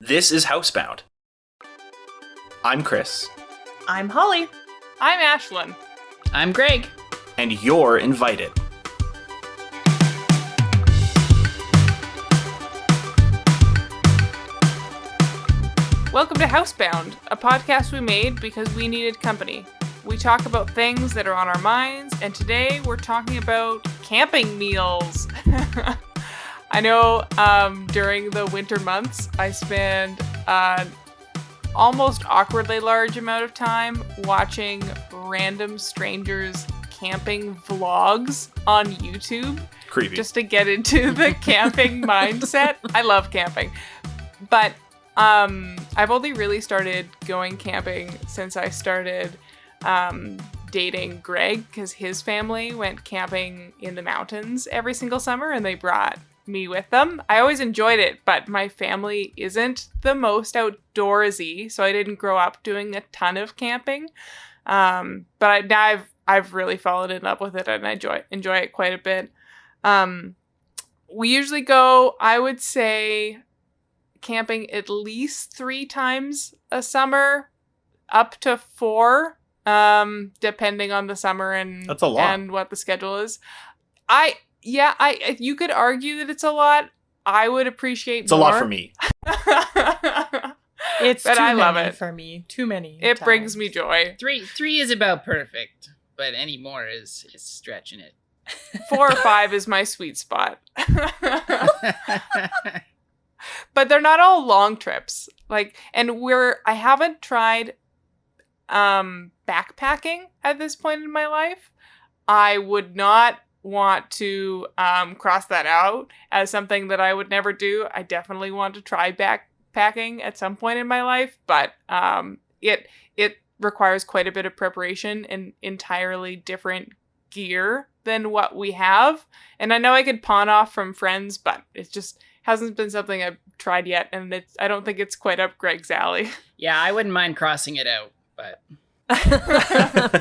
This is Housebound. I'm Chris. I'm Holly. I'm Ashlynn. I'm Greg. And you're invited. Welcome to Housebound, a podcast we made because we needed company. We talk about things that are on our minds, and today we're talking about camping meals. I know during the winter months, I spend an almost awkwardly large amount of time watching random strangers camping vlogs on YouTube. Creepy. Just to get into the camping mindset. I love camping. But I've only really started going camping since I started dating Greg, because his family went camping in the mountains every single summer and they brought me with them. I always enjoyed it, but my family isn't the most outdoorsy, so I didn't grow up doing a ton of camping. But now I've really fallen in love with it and I enjoy it quite a bit. We usually go, I would say, camping at least 3 times a summer, up to 4, depending on the summer and That's a lot. And what the schedule is. You could argue that it's a lot. I would appreciate It's more. a lot for me. It's But too I many love it. for me. Too many. It times. brings me joy. Three is about perfect, but any more is stretching it. 4 or 5 is my sweet spot. But they're not all long trips. I haven't tried backpacking at this point in my life. I would not want to cross that out as something that I would never do. I definitely want to try backpacking at some point in my life, but it requires quite a bit of preparation and entirely different gear than what we have. And I know I could pawn off from friends, but it just hasn't been something I've tried yet, and I don't think it's quite up Greg's alley. Yeah, I wouldn't mind crossing it out, but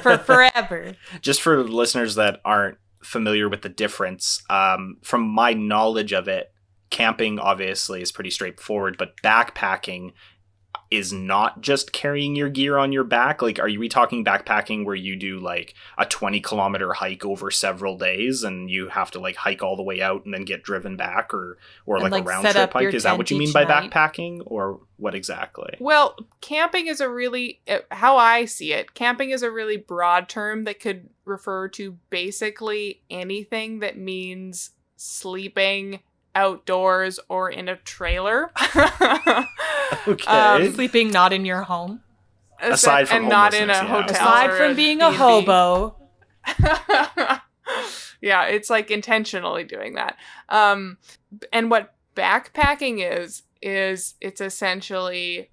For forever. Just for listeners that aren't familiar with the difference, from my knowledge of it, camping obviously is pretty straightforward, but backpacking is not just carrying your gear on your back. Like, are we talking backpacking where you do like a 20-kilometer hike over several days and you have to like hike all the way out and then get driven back, or like a round set trip up hike? your Is that tent what you mean each by night? backpacking, or what exactly? Well, camping is how I see it, camping is a really broad term that could refer to basically anything that means sleeping outdoors or in a trailer. Okay. Sleeping not in your home. Aside from and not in a homelessness, yeah. hotel. Aside or from being a B&B. hobo. Yeah, it's like intentionally doing that. And what backpacking is it's essentially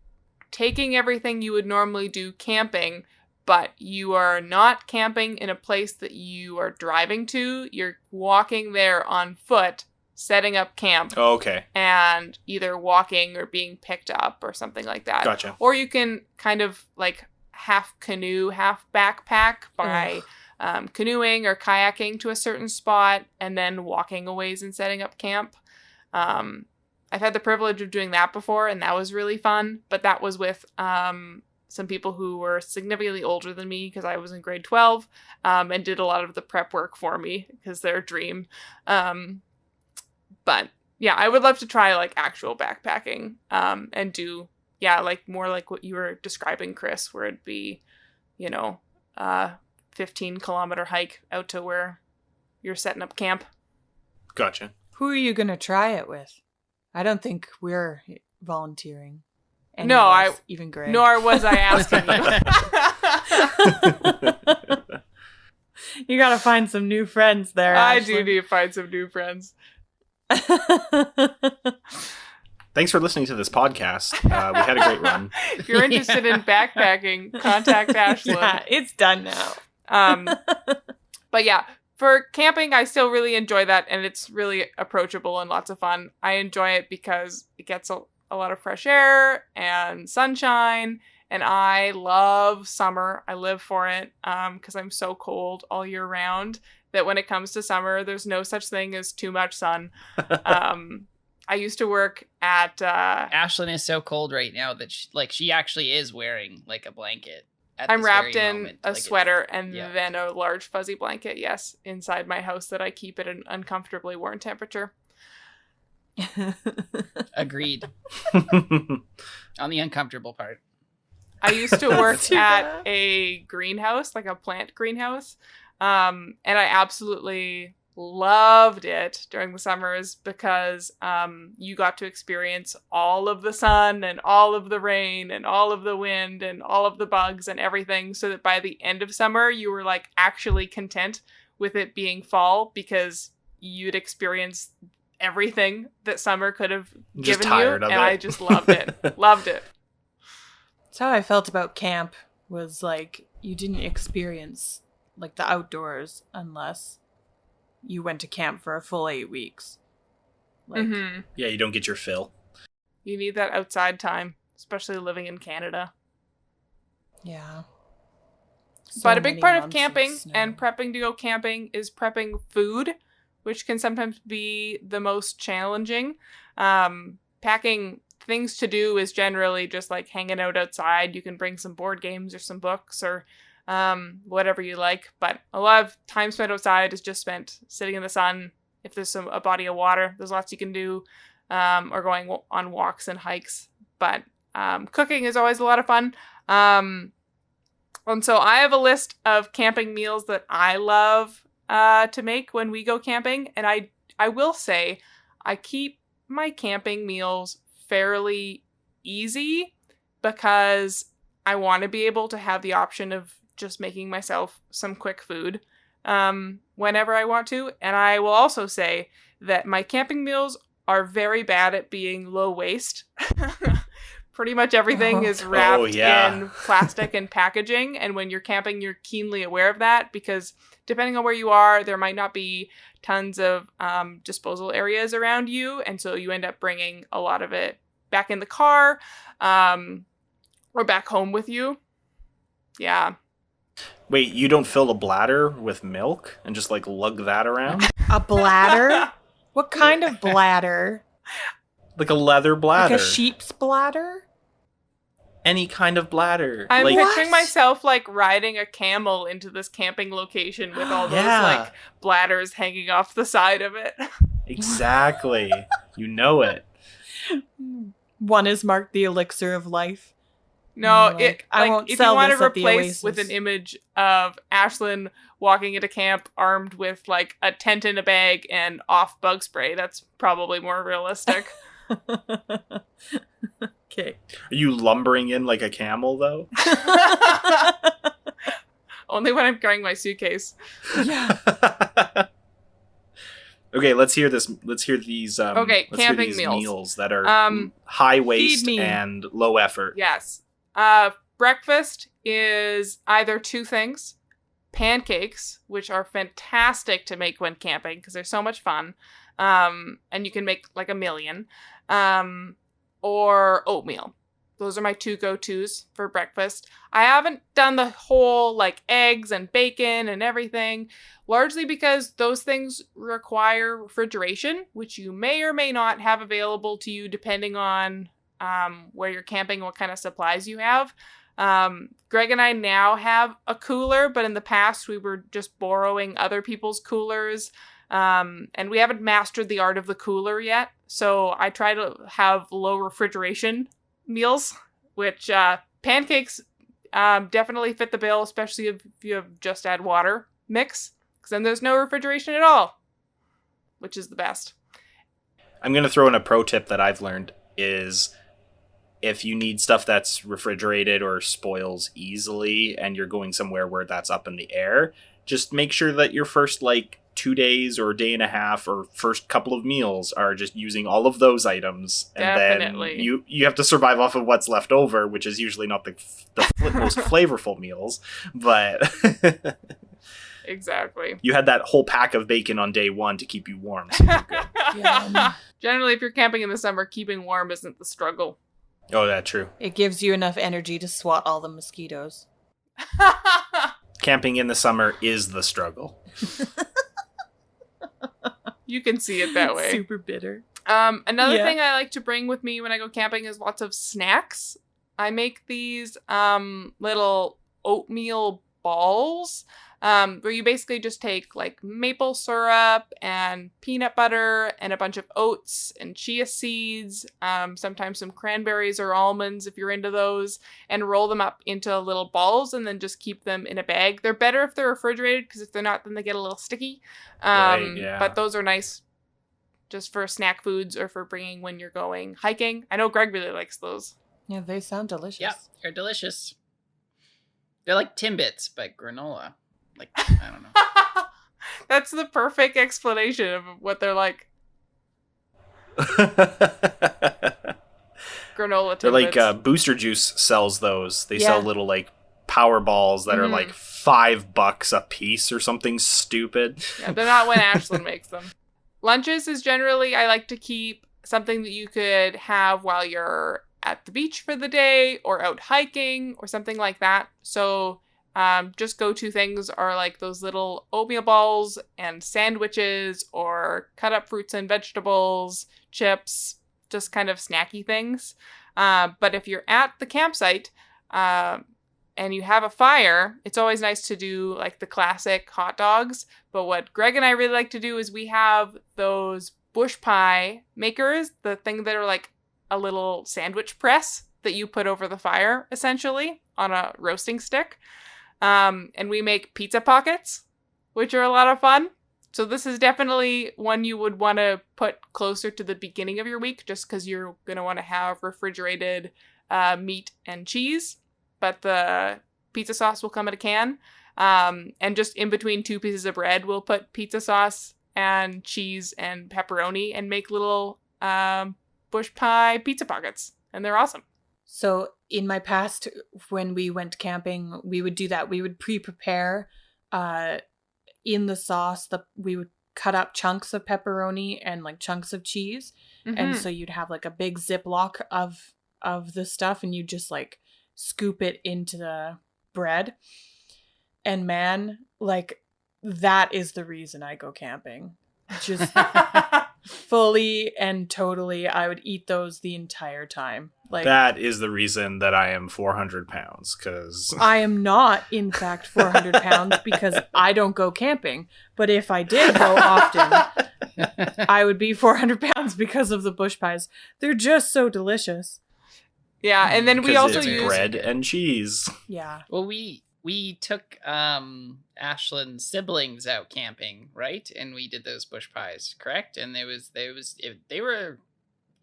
taking everything you would normally do camping, but you are not camping in a place that you are driving to. You're walking there on foot, setting up camp, Oh, okay. and either walking or being picked up or something like that. Gotcha. Or you can kind of like half canoe, half backpack by canoeing or kayaking to a certain spot and then walking a ways and setting up camp. I've had the privilege of doing that before, and that was really fun, but that was with some people who were significantly older than me, because I was in grade 12, and did a lot of the prep work for me because they're a dream. But yeah, I would love to try like actual backpacking and do, like more like what you were describing, Chris, where it'd be, 15-kilometer hike out to where you're setting up camp. Gotcha. Who are you going to try it with? I don't think we're volunteering. Any No, of us, even Greg. Nor was I asking you. You got to find some new friends there. I Ashlynn. do need to find some new friends. Thanks for listening to this podcast. We had a great run. If you're interested in backpacking, contact Ashlynn. Yeah, it's done now. But yeah, for camping, I still really enjoy that, and it's really approachable and lots of fun. I enjoy it because it gets a lot of fresh air and sunshine, and I love summer. I live for it because I'm so cold all year round that when it comes to summer, there's no such thing as too much sun. I used to work at Ashlynn is so cold right now that she actually is wearing like a blanket. I'm this wrapped very in moment. a Like, sweater and yeah. then a large fuzzy blanket, yes, inside my house that I keep at an uncomfortably warm temperature. Agreed. On the uncomfortable part. I used to work Too at bad. a greenhouse, like a plant greenhouse, and I absolutely loved it during the summers because you got to experience all of the sun and all of the rain and all of the wind and all of the bugs and everything, so that by the end of summer you were like actually content with it being fall because you'd experienced everything that summer could have Just given you, tired of and it. I just loved it. Loved it. That's how I felt about camp, was like you didn't experience like the outdoors unless you went to camp for a full 8 weeks. Like, Mm-hmm. Yeah, you don't get your fill. You need that outside time, especially living in Canada. yeah. But So a big many part of months camping snow. and prepping to go camping is prepping food, which can sometimes be the most challenging. Packing things to do is generally just like hanging out outside. You can bring some board games or some books or whatever you like. But a lot of time spent outside is just spent sitting in the sun. If there's a body of water, there's lots you can do, or going on walks and hikes. But cooking is always a lot of fun. And so I have a list of camping meals that I love to make when we go camping. And I will say I keep my camping meals fairly easy because I want to be able to have the option of just making myself some quick food whenever I want to. And I will also say that my camping meals are very bad at being low waste. Pretty much everything is wrapped in plastic and packaging. And when you're camping, you're keenly aware of that because depending on where you are, there might not be tons of disposal areas around you. And so you end up bringing a lot of it back in the car or back home with you. Yeah. Wait, you don't fill a bladder with milk and just like lug that around? A bladder? What kind of bladder? Like a leather bladder. Like a sheep's bladder? Any kind of bladder. I'm like, picturing myself like riding a camel into this camping location with all those like bladders hanging off the side of it. Exactly. You know it. One is marked the elixir of life. No, You're like, I won't if sell you want this to at the replace with Oasis. an image of Ashlynn walking into camp armed with like a tent in a bag and off bug spray, that's probably more realistic. Okay. Are you lumbering in like a camel though? Only when I'm carrying my suitcase. Yeah. Okay, let's hear this. Let's hear these. Okay, let's hear camping these meals. that are high waste me. and low effort. Yes. Breakfast is either two things. Pancakes, which are fantastic to make when camping because they're so much fun. And you can make like a million. Or oatmeal. Those are my two go-tos for breakfast. I haven't done the whole like eggs and bacon and everything, largely because those things require refrigeration, which you may or may not have available to you depending on where you're camping and what kind of supplies you have. Greg and I now have a cooler, but in the past we were just borrowing other people's coolers. And we haven't mastered the art of the cooler yet. So I try to have low refrigeration meals, which pancakes definitely fit the bill, especially if you have just add water mix, because then there's no refrigeration at all, which is the best. I'm going to throw in a pro tip that I've learned is if you need stuff that's refrigerated or spoils easily and you're going somewhere where that's up in the air, just make sure that your first 2 days or a day and a half or first couple of meals are just using all of those items. And Definitely. then you have to survive off of what's left over, which is usually not the most flavorful meals. But Exactly. you had that whole pack of bacon on day one to keep you warm. So you're good. Generally, if you're camping in the summer, keeping warm isn't the struggle. Oh, that's true. It gives you enough energy to swat all the mosquitoes. Camping in the summer is the struggle. You can see it that way. Super bitter. Another Yeah. thing I like to bring with me when I go camping is lots of snacks. I make these little oatmeal balls where you basically just take like maple syrup and peanut butter and a bunch of oats and chia seeds, sometimes some cranberries or almonds if you're into those, and roll them up into little balls and then just keep them in a bag. They're better if they're refrigerated because if they're not, then they get a little sticky. Right, yeah. But those are nice just for snack foods or for bringing when you're going hiking. I know Greg really likes those. Yeah, they sound delicious. Yep, they're delicious. They're like Timbits, but granola. Like, I don't know. That's the perfect explanation of what they're like. Granola They're Timbits. like Booster Juice sells those. They Yeah. sell little like power balls that are Mhm. like $5 a piece or something stupid. Yeah, they're not when Ashlynn makes them. Lunches is generally, I like to keep something that you could have while you're at the beach for the day or out hiking or something like that. So just go-to things are like those little oatmeal balls and sandwiches or cut up fruits and vegetables, chips, just kind of snacky things. But if you're at the campsite and you have a fire, it's always nice to do like the classic hot dogs. But what Greg and I really like to do is we have those bush pie makers, the thing that are like a little sandwich press that you put over the fire, essentially, on a roasting stick. And we make pizza pockets, which are a lot of fun. So this is definitely one you would want to put closer to the beginning of your week, just because you're going to want to have refrigerated meat and cheese. But the pizza sauce will come in a can. And just in between two pieces of bread, we'll put pizza sauce and cheese and pepperoni and make little bush pie pizza pockets. And they're awesome. So in my past, when we went camping, we would do that. We would pre-prepare in the sauce. We would cut up chunks of pepperoni and like chunks of cheese. And so you'd have like a big Ziploc of the stuff and you just like scoop it into the bread. And man, like that is the reason I go camping. Just fully and totally, I would eat those the entire time. Like That is the reason that I am 400 pounds, because I am not, in fact, 400 pounds because I don't go camping. But if I did go often, I would be 400 pounds because of the bush pies. They're just so delicious. Yeah, and then we because also it's use bread and cheese. Yeah. Well, we took Ashlyn's siblings out camping, right? And we did those bush pies, correct? And they were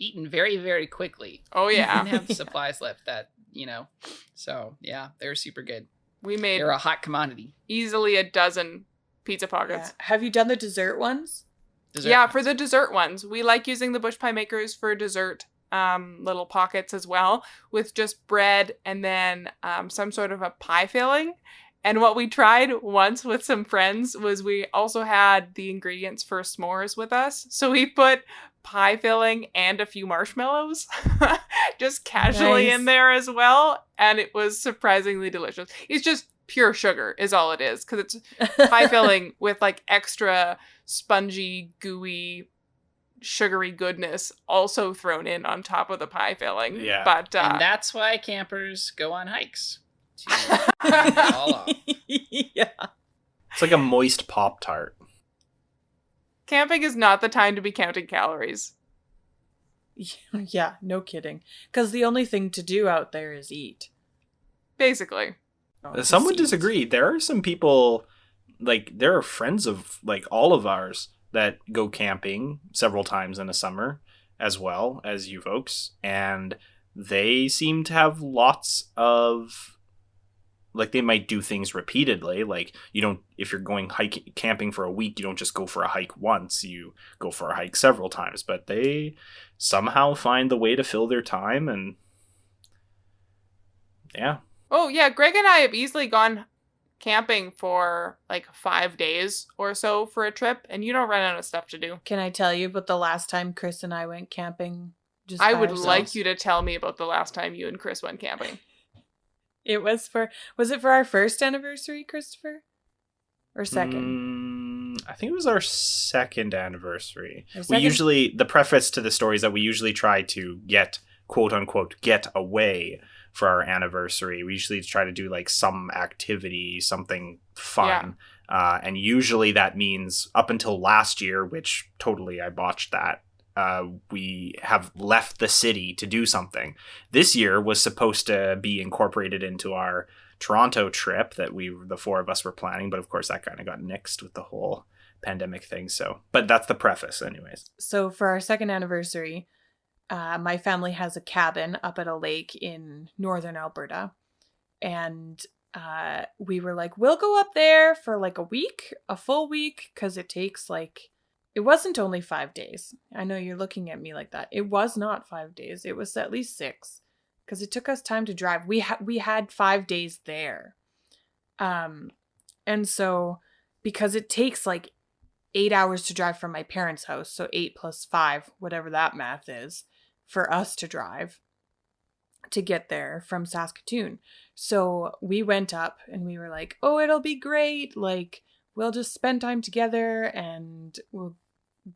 eaten very, very quickly. Oh yeah, Didn't have supplies left that, So yeah, they were super good. we made They're a hot commodity. easily a dozen pizza pockets. Yeah. Have you done the dessert ones? Dessert Yeah, ones. for the dessert ones, we like using the bush pie makers for dessert little pockets as well, with just bread and then some sort of a pie filling. And what we tried once with some friends was we also had the ingredients for s'mores with us. So we put pie filling and a few marshmallows just casually Nice. in there as well. And it was surprisingly delicious. It's just pure sugar is all it is, because it's pie filling with like extra spongy, gooey, sugary goodness also thrown in on top of the pie filling. Yeah. But And that's why campers go on hikes. To eat it all off. Yeah. It's like a moist Pop-Tart. camping is not the time to be counting calories. Yeah, no kidding. Because the only thing to do out there is eat. Basically. Some would Just eat. disagree. There are some people, like, there are friends of, like, all of ours that go camping several times in a summer, as well as you folks. And they seem to have lots of, like, they might do things repeatedly. Like, you don't, if you're going camping for a week, you don't just go for a hike once. You go for a hike several times. But they somehow find the way to fill their time. And yeah. Oh, yeah. Greg and I have easily gone camping for like 5 days or so for a trip, and you don't run out of stuff to do. Can I tell you about the last time Chris and I went camping? Just I by would ourselves? like you to tell me about the last time you and Chris went camping. Was it for our first anniversary, Christopher? Or second? I think it was our second anniversary. Our We second- usually, the preface to the story is that we usually try to get, quote unquote, get away for our anniversary. We usually try to do like some activity, something fun. And usually that means up until last year, which totally I botched that. We have left the city to do something. This year was supposed to be incorporated into our Toronto trip that the four of us were planning, but of course that kind of got nixed with the whole pandemic thing. So, but that's the preface anyways. So for our second anniversary, my family has a cabin up at a lake in northern Alberta. And we were like, we'll go up there for like a full week, because it takes like, it wasn't only 5 days. I know you're looking at me like that. It was not 5 days. It was at least 6, because it took us time to drive. We had 5 days there. And so because it takes like 8 hours to drive from my parents' house, so 8 plus 5, whatever that math is, for us to drive to get there from Saskatoon. So we went up and we were like, oh, it'll be great. Like, we'll just spend time together and we'll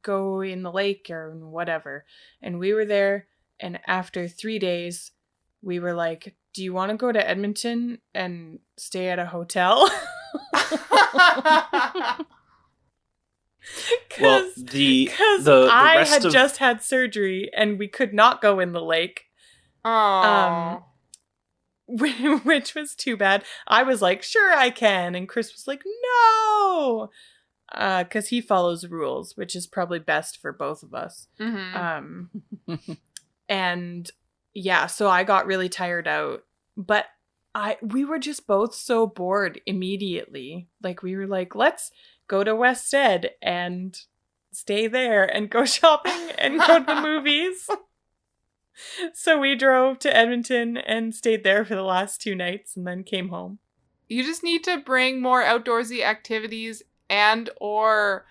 go in the lake or whatever. And we were there. And after 3 days, we were like, do you want to go to Edmonton and stay at a hotel? Well, Because the I rest had of just had surgery and we could not go in the lake. Oh. Which was too bad. I was like, sure I can. And Chris was like, no. Because he follows rules, which is probably best for both of us. And yeah, so I got really tired out. But we were just both so bored immediately. Like, we were like, let's go to West Ed and stay there and go shopping and go to the movies. So we drove to Edmonton and stayed there for the last 2 nights and then came home. You just need to bring more outdoorsy activities and or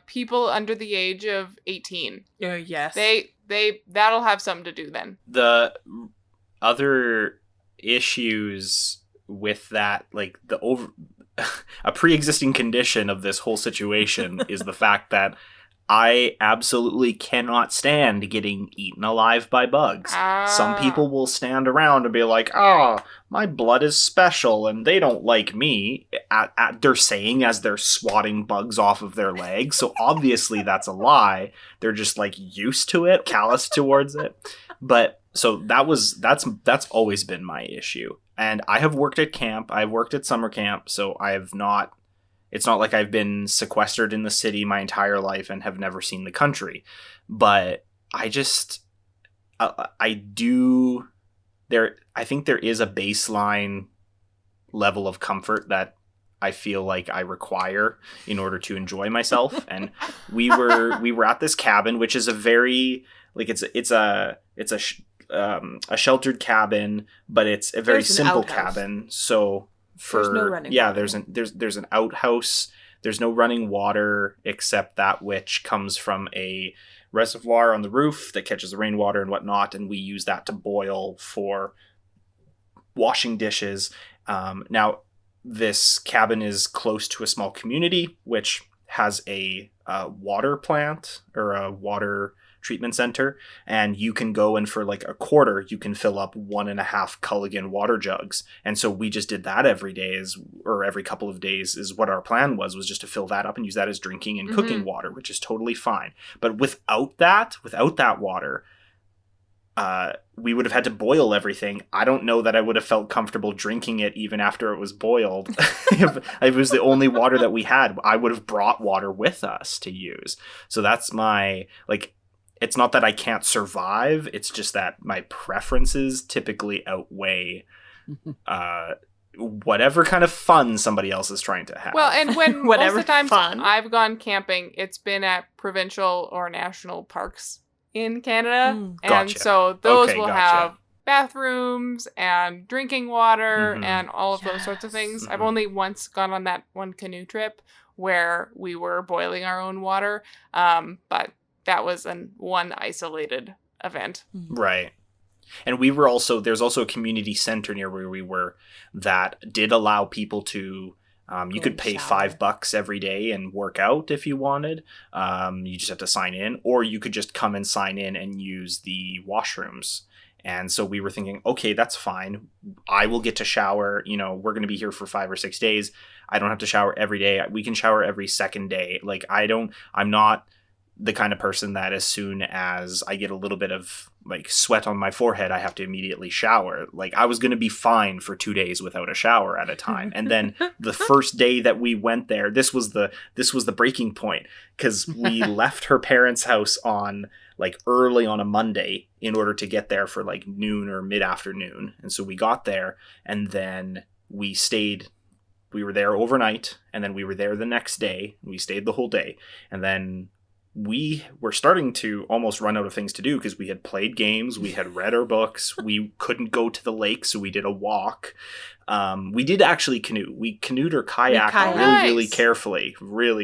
people under the age of 18. Yes. That'll have something to do then. the other issues with that, like a pre-existing condition of this whole situation is the fact that I absolutely cannot stand getting eaten alive by bugs. Some people will stand around and be like, my blood is special and they don't like me. They're saying as they're swatting bugs off of their legs. So obviously that's a lie. They're just like used to it, callous towards it. But so that's always been my issue. And I have worked at camp. I've worked at summer camp. So it's not like I've been sequestered in the city my entire life and have never seen the country. But I think there is a baseline level of comfort that I feel like I require in order to enjoy myself. And we were at this cabin, which is a very, like, it's a sheltered cabin, but it's a very simple cabin. So there's no running water. There's an outhouse. There's no running water except that which comes from a reservoir on the roof that catches the rainwater and whatnot, and we use that to boil for washing dishes. Now, this cabin is close to a small community which has a water plant or a water treatment center, and you can go and for like a quarter you can fill up 1.5 Culligan water jugs. And so we just did that every day, or every couple of days is what our plan was just to fill that up and use that as drinking and cooking water, which is totally fine. But without that water, we would have had to boil everything. I don't know that I would have felt comfortable drinking it even after it was boiled. If it was the only water that we had, I would have brought water with us to use. So that's my, like, it's not that I can't survive. It's just that my preferences typically outweigh whatever kind of fun somebody else is trying to have. Well, and when Whatever most of the times fun. I've gone camping, it's been at provincial or national parks in Canada. And Gotcha. so those Okay, will gotcha. have bathrooms and drinking water and all of those sorts of things. I've only once gone on that one canoe trip where we were boiling our own water. But that was one isolated event. Right. And there's also a community center near where we were that did allow people to You Go could and pay shower. $5 every day and work out if you wanted. You just have to sign in, or you could just come and sign in and use the washrooms. And so we were thinking, okay, that's fine. I will get to shower. We're going to be here for 5 or 6 days. I don't have to shower every day. We can shower every second day. Like I'm not the kind of person that as soon as I get a little bit of like sweat on my forehead, I have to immediately shower. Like I was going to be fine for 2 days without a shower at a time. And then the first day that we went there, this was the breaking point, because we left her parents' house on like early on a Monday in order to get there for like noon or mid-afternoon. And so we got there, and then we were there overnight, and then we were there the next day. We stayed the whole day. And then we were starting to almost run out of things to do because we had played games, we had read our books, we couldn't go to the lake, so we did a walk. We did actually canoe. We canoed or kayaked really Nice.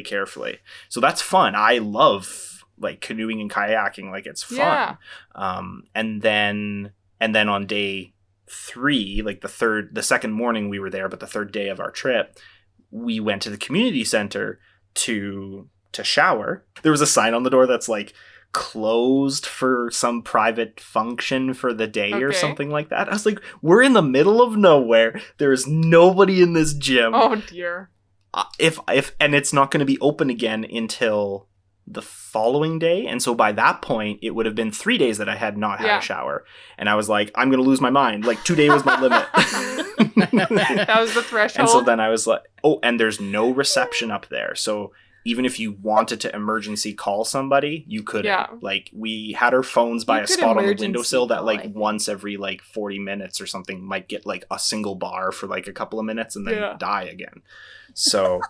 carefully. So that's fun. I love like canoeing and kayaking. Like it's fun. Yeah. And then on day 3, like the second morning we were there, but the third day of our trip, we went to the community center to shower. There was a sign on the door that's like closed for some private function for the day or Okay. something like that. I was like, we're in the middle of nowhere. There's nobody in this gym. Oh dear. If and it's not going to be open again until the following day. And so by that point, it would have been 3 days that I had not had Yeah. a shower. And I was like, I'm going to lose my mind. Like 2 days was my limit. That was the threshold. And so then I was like, oh, and there's no reception up there. So even if you wanted to emergency call somebody, you couldn't. Yeah. Like we had our phones by You a could spot on the emergency windowsill that call, like I think. once every like 40 minutes or something might get like a single bar for like a couple of minutes and then Yeah. die again. So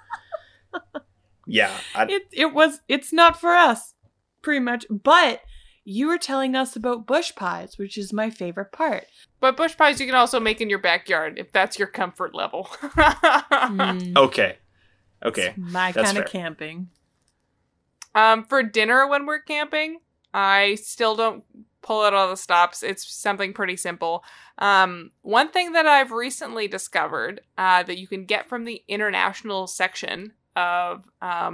yeah. It's not for us, pretty much. But you were telling us about bush pies, which is my favorite part. But bush pies you can also make in your backyard if that's your comfort level. Mm, Okay. it's my that's kind of fair. camping. For dinner when we're camping, I still don't pull out all the stops. It's something pretty simple. One thing that I've recently discovered that you can get from the international section of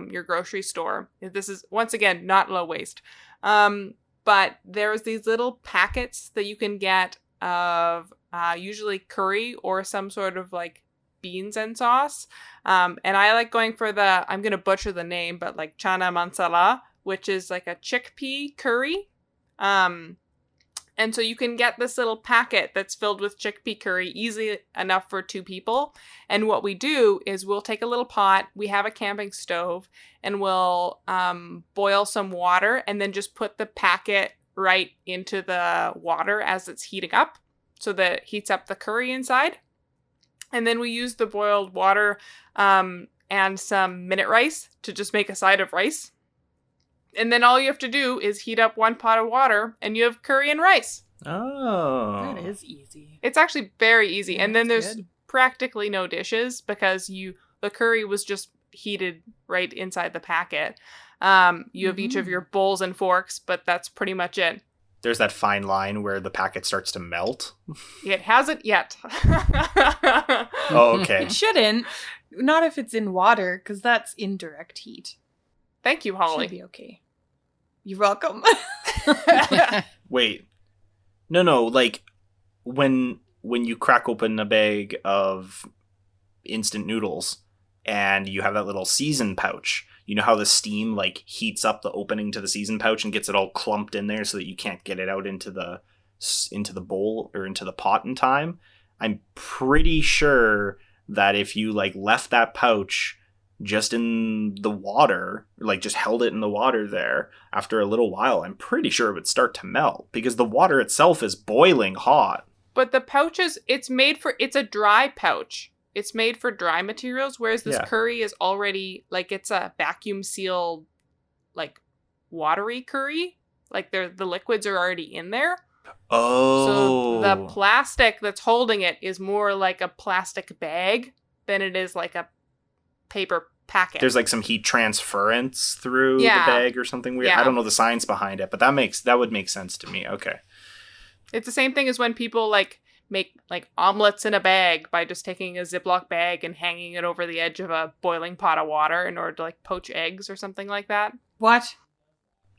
your grocery store. This is, once again, not low waste. But there's these little packets that you can get of usually curry or some sort of like beans and sauce. And I like going for I'm going to butcher the name, but like chana masala, which is like a chickpea curry. And so you can get this little packet that's filled with chickpea curry, easy enough for 2 people. And what we do is we'll take a little pot, we have a camping stove, and we'll boil some water and then just put the packet right into the water as it's heating up. So that it heats up the curry inside. And then we use the boiled water and some minute rice to just make a side of rice. And then all you have to do is heat up 1 pot of water and you have curry and rice. Oh. That is easy. It's actually very easy. And then That's there's good. practically no dishes because the curry was just heated right inside the packet. You have each of your bowls and forks, but that's pretty much it. There's that fine line where the packet starts to melt. It hasn't yet. Oh, okay. It shouldn't. Not if it's in water, because that's indirect heat. Thank you, Should Holly. be okay. You're welcome. Wait. No, like when you crack open a bag of instant noodles and you have that little season pouch, you know how the steam like heats up the opening to the season pouch and gets it all clumped in there so that you can't get it out into the bowl or into the pot in time? I'm pretty sure that if you like left that pouch just in the water, like just held it in the water there, after a little while, I'm pretty sure it would start to melt because the water itself is boiling hot. But the pouches, it's a dry pouch. It's made for dry materials, whereas this Yeah. curry is already, like, it's a vacuum sealed, like, watery curry. Like, the liquids are already in there. Oh. So the plastic that's holding it is more like a plastic bag than it is like a paper packet. There's like some heat transference through Yeah. the bag or something weird. Yeah. I don't know the science behind it, but that would make sense to me. Okay. It's the same thing as when people, like, make like omelets in a bag by just taking a Ziploc bag and hanging it over the edge of a boiling pot of water in order to like poach eggs or something like that. What?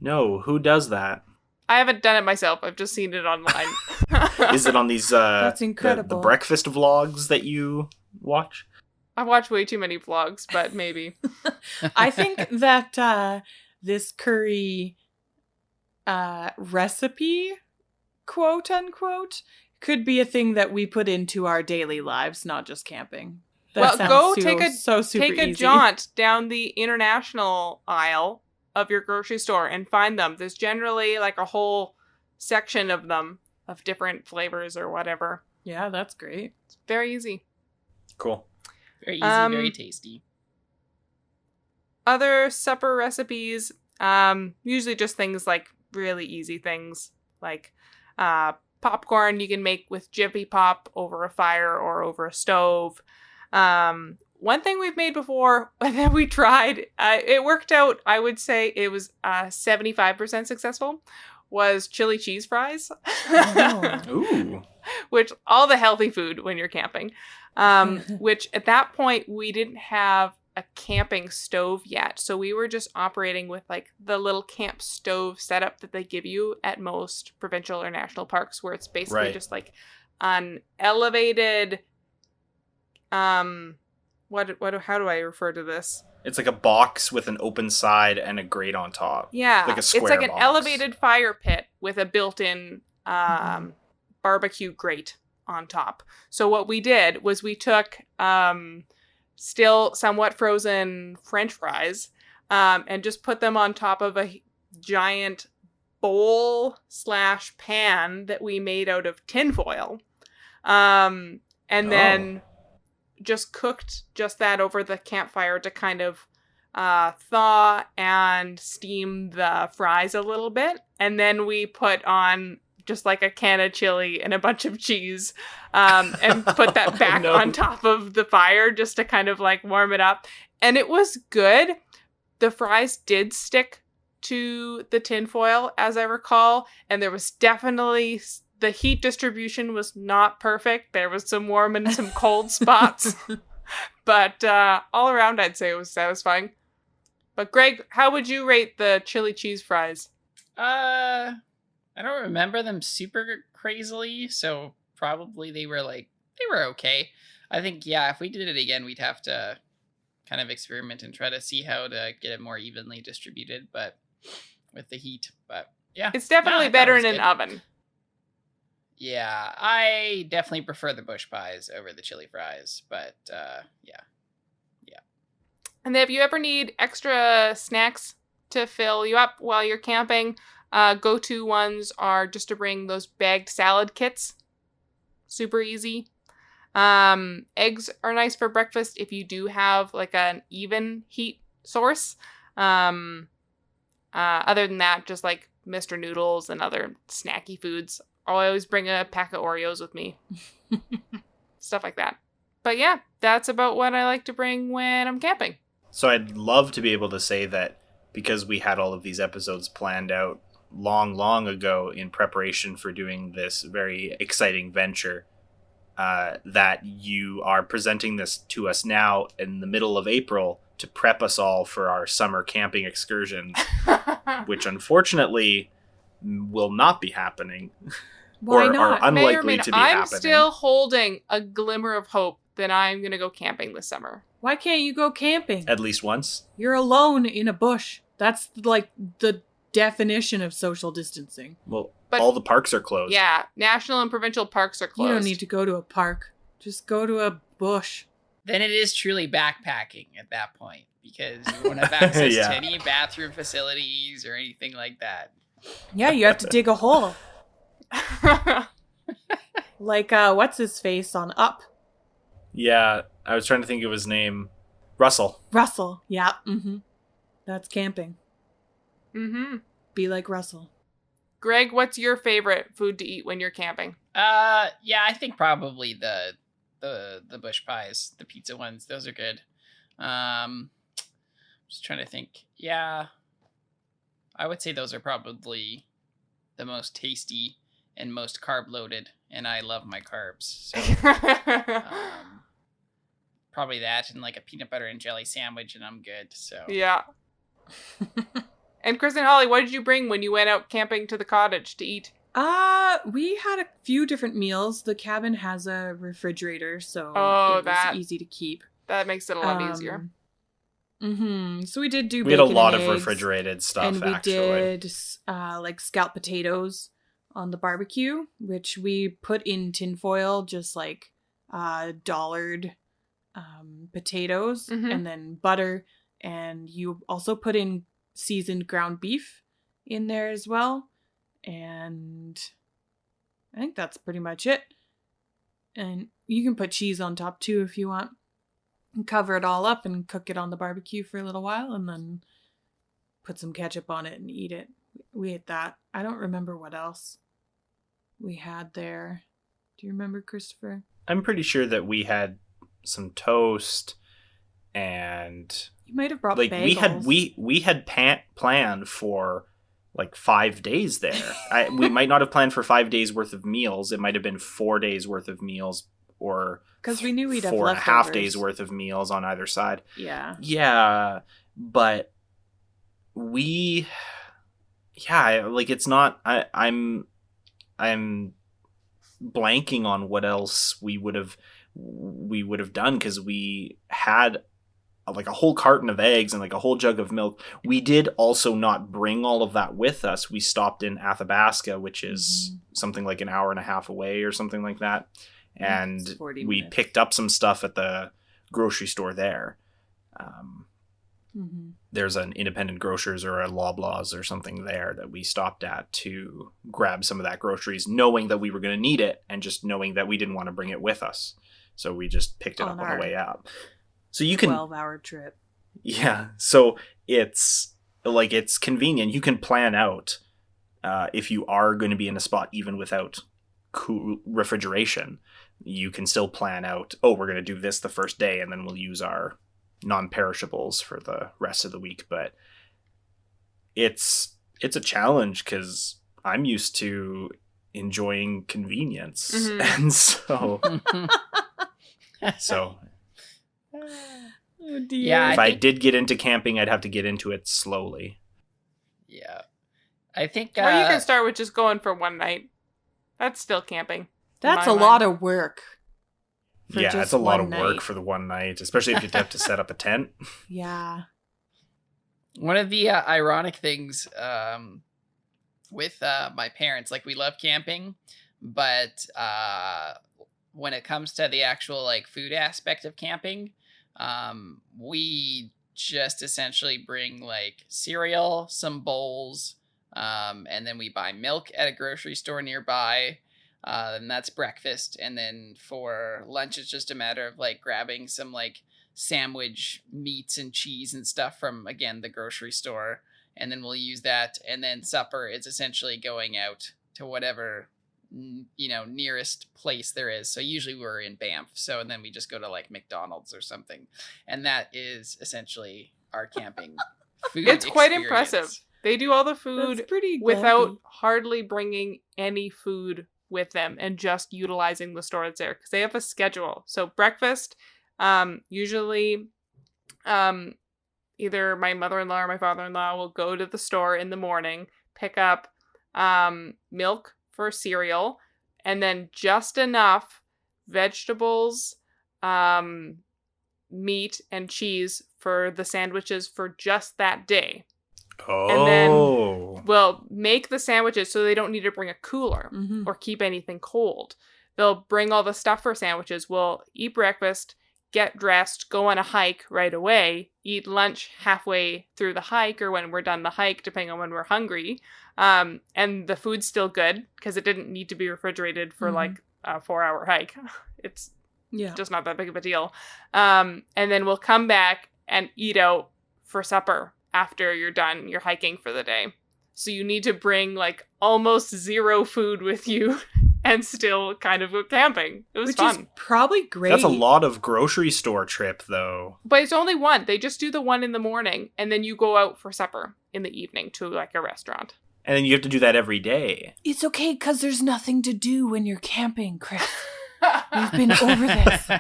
No, who does that? I haven't done it myself. I've just seen it online. Is it on these That's the incredible. breakfast vlogs that you watch? I've watched way too many vlogs, but maybe. I think that this curry recipe, quote unquote, could be a thing that we put into our daily lives, not just camping. That Well, go sounds take a easy. jaunt down the international aisle of your grocery store and find them. There's generally like a whole section of them of different flavors or whatever. Yeah, that's great. It's very easy. Cool. Very easy, very tasty. Other supper recipes, usually just things like really easy things like popcorn you can make with Jiffy Pop over a fire or over a stove. One thing we've made before that we tried, it worked out, I would say it was 75% successful, was chili cheese fries. Oh. Ooh. Which, all the healthy food when you're camping. Which, at that point, we didn't have a camping stove yet. So we were just operating with, like, the little camp stove setup that they give you at most provincial or national parks, where it's basically just, like, an elevated... how do I refer to this? It's like a box with an open side and a grate on top. Yeah, Like a square it's like an box. elevated fire pit with a built-in barbecue grate on top. So what we did was we took still somewhat frozen French fries and just put them on top of a giant bowl/pan that we made out of tinfoil. And then just cooked just that over the campfire to kind of thaw and steam the fries a little bit. And then we put on just like a can of chili and a bunch of cheese and put that back on top of the fire just to kind of like warm it up. And it was good. The fries did stick to the tinfoil, as I recall. And there was definitely... The heat distribution was not perfect. There was some warm and some cold spots. But all around, I'd say it was satisfying. But Greg, how would you rate the chili cheese fries? I don't remember them super crazily, so probably they were okay. I think, yeah, if we did it again, we'd have to kind of experiment and try to see how to get it more evenly distributed, but with the heat. But yeah. It's definitely better in an oven. Yeah, I definitely prefer the bush pies over the chili fries, but yeah. And if you ever need extra snacks to fill you up while you're camping, go-to ones are just to bring those bagged salad kits. Super easy. Eggs are nice for breakfast if you do have like an even heat source. Other than that, just like Mr. Noodles and other snacky foods. I'll always bring a pack of Oreos with me. Stuff like that. But yeah, that's about what I like to bring when I'm camping. So I'd love to be able to say that because we had all of these episodes planned out long ago in preparation for doing this very exciting venture, that you are presenting this to us now in the middle of April to prep us all for our summer camping excursions, which unfortunately will not be happening. Why or not? are unlikely to be I'm happening. still holding a glimmer of hope that I'm going to go camping this summer. Why can't you go camping? At least once. You're alone in a bush. That's like the definition of social distancing. Well, But- all the parks are closed. Yeah, national and provincial parks are closed. You don't need to go to a park. Just go to a bush. Then it is truly backpacking at that point, because you won't have access Yeah. to any bathroom facilities or anything like that. Yeah, you have to dig a hole. Like, what's his face on Up? Yeah, I was trying to think of his name. Russell. Russell. Yeah. That's camping. Be like Russell. Greg, what's your favorite food to eat when you're camping? Yeah, I think probably the bush pies, the pizza ones. Those are good. Just trying to think. Yeah, I would say those are probably the most tasty and most carb loaded and I love my carbs. So probably that and like a peanut butter and jelly sandwich, and I'm good. So Yeah. And Chris and Holly, what did you bring when you went out camping to the cottage to eat? We had a few different meals. The cabin has a refrigerator, so it was easy to keep. That makes it a lot easier. So we did do We had a bacon lot and of eggs, refrigerated stuff, and we actually. did like scalloped potatoes on the barbecue, which we put in tinfoil, just like dollared potatoes, and then butter, and you also put in seasoned ground beef in there as well, and I think that's pretty much it. And you can put cheese on top too if you want. And cover it all up and cook it on the barbecue for a little while, and then put some ketchup on it and eat it. We ate that. I don't remember what else we had there. Do you remember, Christopher? I'm pretty sure that we had some toast, and you might have brought like bagels. we had planned for like 5 days there. We might not have planned for 5 days worth of meals. It might have been 4 days worth of meals, or because we knew we'd have 4.5 days worth of meals on either side. Yeah, but it's not. I'm blanking on what else we would have done, because we had like a whole carton of eggs and like a whole jug of milk. We did also not bring all of that with us. We stopped in Athabasca, which is something like an hour and a half away or something like that. And we picked up some stuff at the grocery store there. There's an independent grocers or a Loblaws or something there that we stopped at to grab some of that groceries, knowing that we were going to need it and just knowing that we didn't want to bring it with us. So we just picked it up on the way out. So you can 12-hour trip. Yeah. So it's like, it's convenient. You can plan out if you are going to be in a spot even without cool refrigeration. You can still plan out, we're going to do this the first day, and then we'll use our non-perishables for the rest of the week. But it's a challenge because I'm used to enjoying convenience. And so oh dear. Yeah, if I did get into camping, I'd have to get into it slowly. Yeah. I think or you can start with just going for one night. That's still camping. That's a lot of work. Yeah, it's a lot of work for the one night, especially if you have to set up a tent. Yeah. One of the ironic things with my parents, like, we love camping, but when it comes to the actual like food aspect of camping, we just essentially bring like cereal, some bowls, and then we buy milk at a grocery store nearby. And that's breakfast. And then for lunch, it's just a matter of like grabbing some like sandwich meats and cheese and stuff from, again, the grocery store. And then we'll use that. And then supper is essentially going out to whatever, nearest place there is. So usually we're in Banff. So, and then we just go to like McDonald's or something. And that is essentially our camping food. It's quite impressive. They do all the food without glampy. hardly bringing any food with them and just utilizing the store that's there, because they have a schedule. So breakfast, usually either my mother-in-law or my father-in-law will go to the store in the morning, pick up milk for cereal, and then just enough vegetables, meat, and cheese for the sandwiches for just that day. And then we'll make the sandwiches so they don't need to bring a cooler or keep anything cold. They'll bring all the stuff for sandwiches. We'll eat breakfast, get dressed, go on a hike right away, eat lunch halfway through the hike or when we're done the hike, depending on when we're hungry. And the food's still good because it didn't need to be refrigerated for like a 4-hour hike. It's just not that big of a deal. And then we'll come back and eat out for supper after you're done your hiking for the day. So you need to bring like almost zero food with you and still kind of go camping. It was fun. Which is probably great. That's a lot of grocery store trip, though. But it's only one. They just do the one in the morning, and then you go out for supper in the evening to like a restaurant. And then you have to do that every day. It's okay, because there's nothing to do when you're camping, Chris. We've been over this.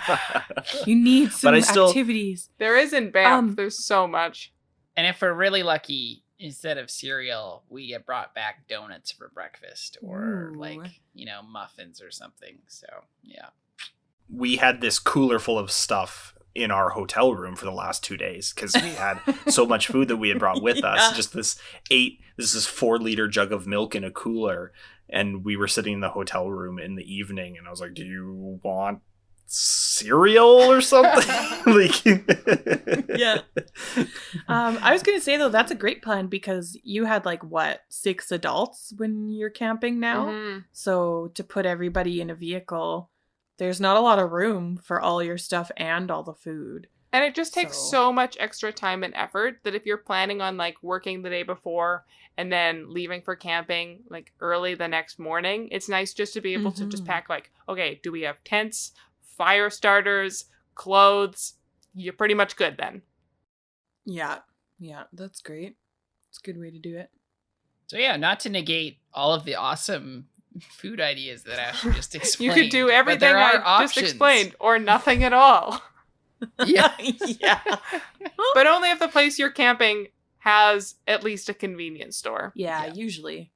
You need some activities. There is in Banff. There's so much. And if we're really lucky, instead of cereal, we get brought back donuts for breakfast or muffins or something. So, yeah. We had this cooler full of stuff in our hotel room for the last 2 days because we had so much food that we had brought with us. Just this 4-liter jug of milk in a cooler. And we were sitting in the hotel room in the evening and I was like, do you want cereal or something? Yeah. I was going to say though, that's a great plan because you had 6 adults when you're camping now. Mm-hmm. So to put everybody in a vehicle, there's not a lot of room for all your stuff and all the food. And it just takes so much extra time and effort that if you're planning on working the day before and then leaving for camping early the next morning, it's nice just to be able to just pack okay, do we have tents, fire starters, clothes? You're pretty much good then. Yeah, that's great. It's a good way to do it. So yeah, not to negate all of the awesome food ideas that Ashley just explained. You could do everything I just explained or nothing at all. Yeah. Yeah. But only if the place you're camping has at least a convenience store. Yeah, usually.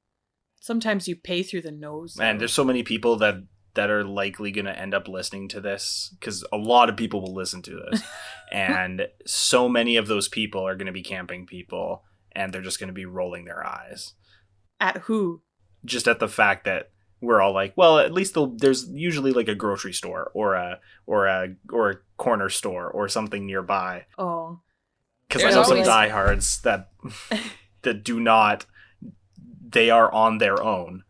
Sometimes you pay through the nose. Man, there's so many people that are likely going to end up listening to this because a lot of people will listen to this. And so many of those people are going to be camping people and they're just going to be rolling their eyes. At who? Just at the fact that we're all well, at least there's usually a grocery store or a corner store or something nearby. Oh, because I know some diehards that do not. They are on their own.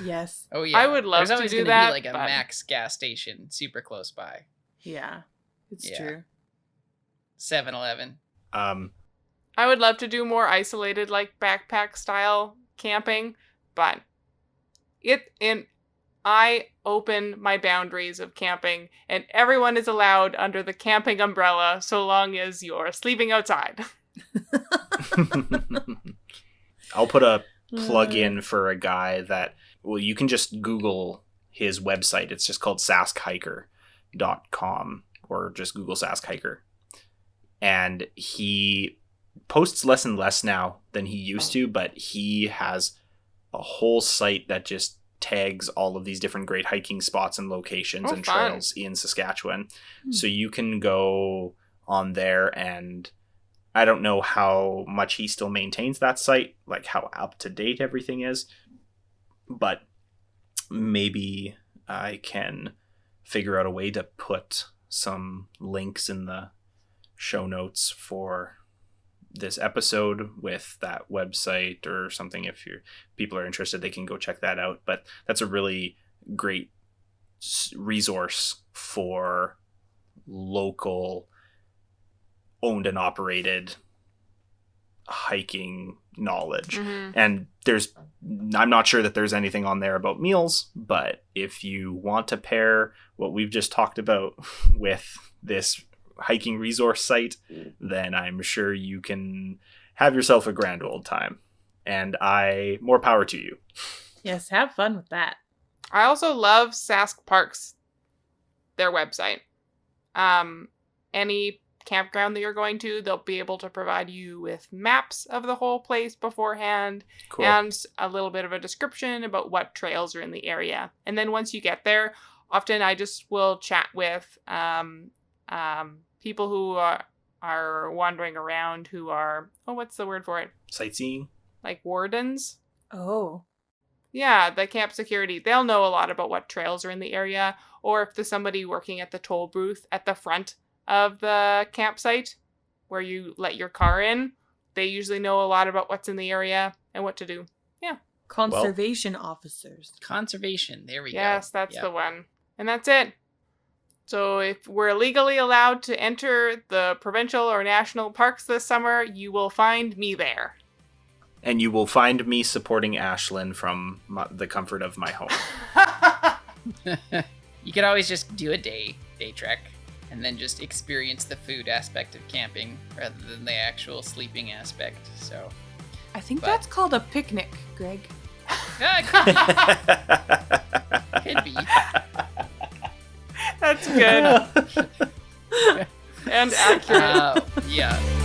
Yes. Oh yeah. I would love to do that. Be a Max gas station super close by. Yeah, it's true. 7-Eleven. I would love to do more isolated backpack style camping, but I open my boundaries of camping, and everyone is allowed under the camping umbrella so long as you're sleeping outside. I'll put a plug in for a guy that, you can just Google his website. It's just called saskhiker.com or just Google Sask Hiker. And he posts less and less now than he used to, but he has a whole site that just tags all of these different great hiking spots and locations and trails in Saskatchewan. So you can go on there, and I don't know how much he still maintains that site, how up to date everything is, but maybe I can figure out a way to put some links in the show notes for this episode with that website or something. If people are interested, they can go check that out. But that's a really great resource for local owned and operated hiking knowledge. And I'm not sure that there's anything on there about meals, but if you want to pair what we've just talked about with this hiking resource site, then I'm sure you can have yourself a grand old time. And more power to you. Yes, have fun with that. I also love Sask Parks, their website. Any campground that you're going to, they'll be able to provide you with maps of the whole place beforehand. Cool. And a little bit of a description about what trails are in the area. And then once you get there, often I just will chat with people who are wandering around who are, what's the word for it? Sightseeing? Wardens? Oh. Yeah, the camp security. They'll know a lot about what trails are in the area, or if there's somebody working at the toll booth at the front of the campsite where you let your car in, they usually know a lot about what's in the area and what to do. Yeah. Conservation officers. Conservation. There we go. Yes, that's the one. And that's it. So if we're legally allowed to enter the provincial or national parks this summer, you will find me there. And you will find me supporting Ashlynn from the comfort of my home. You could always just do a day trek and then just experience the food aspect of camping rather than the actual sleeping aspect. So I think But- that's called a picnic, Greg. Yeah, it could be. That's good and accurate. Yeah.